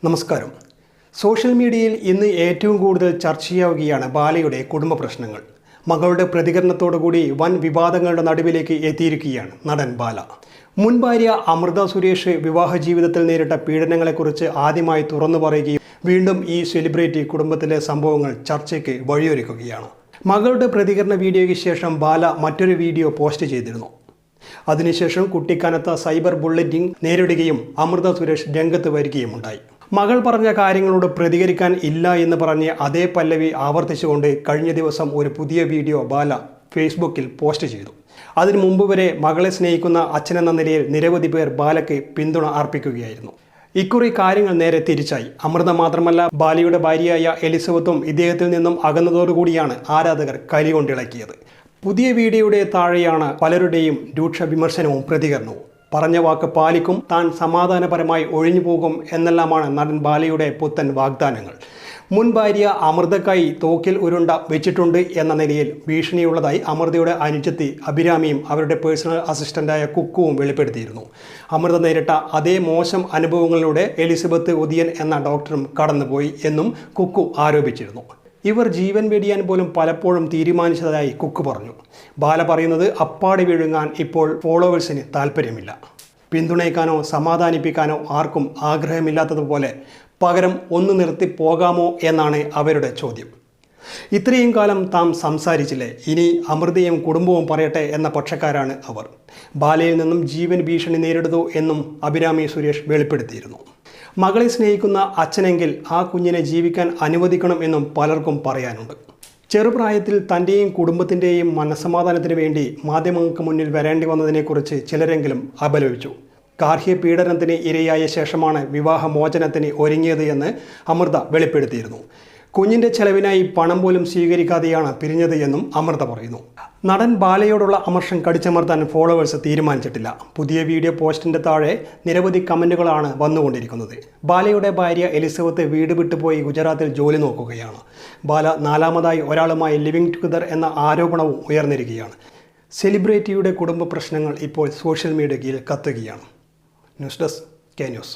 നമസ്കാരം. സോഷ്യൽ മീഡിയയിൽ ഇന്ന് ഏറ്റവും കൂടുതൽ ചർച്ചയാവുകയാണ് ബാലയുടെ കുടുംബ പ്രശ്നങ്ങൾ. മകളുടെ പ്രതികരണത്തോടുകൂടി വൻ വിവാദങ്ങളുടെ നടുവിലേക്ക് എത്തിയിരിക്കുകയാണ് നടൻ ബാല. മുൻ ഭാര്യ അമൃത സുരേഷ് വിവാഹ ജീവിതത്തിൽ നേരിട്ട പീഡനങ്ങളെക്കുറിച്ച് ആദ്യമായി തുറന്നു പറയുകയും വീണ്ടും ഈ സെലിബ്രിറ്റി കുടുംബത്തിലെ സംഭവങ്ങൾ ചർച്ചയ്ക്ക് വഴിയൊരുക്കുകയാണ്. മകളുടെ പ്രതികരണ വീഡിയോയ്ക്ക് ശേഷം ബാല മറ്റൊരു വീഡിയോ പോസ്റ്റ് ചെയ്തിരുന്നു. അതിനുശേഷം കുട്ടിക്കാനത്ത് സൈബർ ബുള്ളറ്റിംഗ് നേരിടുകയും അമൃത സുരേഷ് രംഗത്ത് വരികയുമുണ്ടായി. മകൾ പറഞ്ഞ കാര്യങ്ങളോട് പ്രതികരിക്കാൻ ഇല്ല എന്ന് പറഞ്ഞ് അതേ പല്ലവി ആവർത്തിച്ചുകൊണ്ട് കഴിഞ്ഞ ദിവസം ഒരു പുതിയ വീഡിയോ ബാല ഫേസ്ബുക്കിൽ പോസ്റ്റ് ചെയ്തു. അതിനു മുമ്പ് വരെ മകളെ സ്നേഹിക്കുന്ന അച്ഛനെന്ന നിലയിൽ നിരവധി പേർ ബാലയ്ക്ക് പിന്തുണ അർപ്പിക്കുകയായിരുന്നു. ഇക്കുറി കാര്യങ്ങൾ നേരെ തിരിച്ചായി. അമൃത മാത്രമല്ല, ബാലയുടെ ഭാര്യയായ എലിസബത്തും ഇദ്ദേഹത്തിൽ നിന്നും അകന്നതോടുകൂടിയാണ് ആരാധകർ കലികൊണ്ടിളക്കിയത്. പുതിയ വീഡിയോയുടെ താഴെയാണ് പലരുടെയും രൂക്ഷ വിമർശനവും പ്രതികരണവും. പറഞ്ഞ വാക്ക് പാലിക്കും, താൻ സമാധാനപരമായി ഒഴിഞ്ഞു പോകും എന്നെല്ലാമാണ് നടൻ ബാലയുടെ പുത്തൻ വാഗ്ദാനങ്ങൾ. മുൻ ഭാര്യ അമൃതക്കായി തോക്കിൽ ഉരുണ്ട വെച്ചിട്ടുണ്ട് എന്ന നിലയിൽ ഭീഷണിയുള്ളതായി അമൃതയുടെ അനുജത്തി അഭിരാമിയും അവരുടെ പേഴ്സണൽ അസിസ്റ്റന്റായ കുക്കുവും വെളിപ്പെടുത്തിയിരുന്നു. അമൃത നേരിട്ട അതേ മോശം അനുഭവങ്ങളിലൂടെ എലിസബത്ത് ഉദിയൻ എന്ന ഡോക്ടറും കടന്നുപോയി എന്നും കുക്കു ആരോപിച്ചിരുന്നു. ഇവർ ജീവൻ വെടിയാൻ പോലും പലപ്പോഴും തീരുമാനിച്ചതായി കുക്ക് പറഞ്ഞു. ബാല പറയുന്നത് അപ്പാടി വിഴുങ്ങാൻ ഇപ്പോൾ ഫോളോവേഴ്സിന് താല്പര്യമില്ല. പിന്തുണയ്ക്കാനോ സമാധാനിപ്പിക്കാനോ ആർക്കും ആഗ്രഹമില്ലാത്തതുപോലെ പകരം ഒന്ന് നിർത്തി പോകാമോ എന്നാണ് അവരുടെ ചോദ്യം. ഇത്രയും കാലം താൻ സംസാരിച്ചില്ലേ, ഇനി അമൃതയും കുടുംബവും പറയട്ടെ എന്ന പക്ഷക്കാരാണ് അവർ. ബാലയിൽ നിന്നും ജീവൻ ഭീഷണി നേരിടുന്നു എന്നും അഭിരാമി സുരേഷ് വെളിപ്പെടുത്തിയിരുന്നു. മകളെ സ്നേഹിക്കുന്ന അച്ഛനെങ്കിൽ ആ കുഞ്ഞിനെ ജീവിക്കാൻ അനുവദിക്കണം എന്നും പലർക്കും പറയാനുണ്ട്. ചെറുപ്രായത്തിൽ തൻ്റെയും കുടുംബത്തിൻ്റെയും മനസ്സമാധാനത്തിന് വേണ്ടി മാധ്യമങ്ങൾക്ക് മുന്നിൽ വരേണ്ടി വന്നതിനെക്കുറിച്ച് ചിലരെങ്കിലും അപലപിച്ചു. ഗാർഹിക പീഡനത്തിന് ഇരയായ ശേഷമാണ് വിവാഹമോചനത്തിന് ഒരുങ്ങിയത് എന്ന് അമൃത വെളിപ്പെടുത്തിയിരുന്നു. കുഞ്ഞിൻ്റെ ചെലവിനായി പണം പോലും സ്വീകരിക്കാതെയാണ് പിരിഞ്ഞത് എന്നും അമൃത പറയുന്നു. നടൻ ബാലയോടുള്ള അമർഷം കടിച്ചമർത്താൻ ഫോളോവേഴ്സ് തീരുമാനിച്ചിട്ടില്ല. പുതിയ വീഡിയോ പോസ്റ്റിൻ്റെ താഴെ നിരവധി കമൻറ്റുകളാണ് വന്നുകൊണ്ടിരിക്കുന്നത്. ബാലയുടെ ഭാര്യ എലിസബത്ത് വീട് വിട്ടുപോയി ഗുജറാത്തിൽ ജോലി നോക്കുകയാണ്. ബാല നാലാമതായി ഒരാളുമായി ലിവിങ് ടുഗദർ എന്ന ആരോപണവും ഉയർന്നിരിക്കുകയാണ്. സെലിബ്രിറ്റിയുടെ കുടുംബ പ്രശ്നങ്ങൾ ഇപ്പോൾ സോഷ്യൽ മീഡിയയിൽ കത്തുകയാണ്. News desk K news.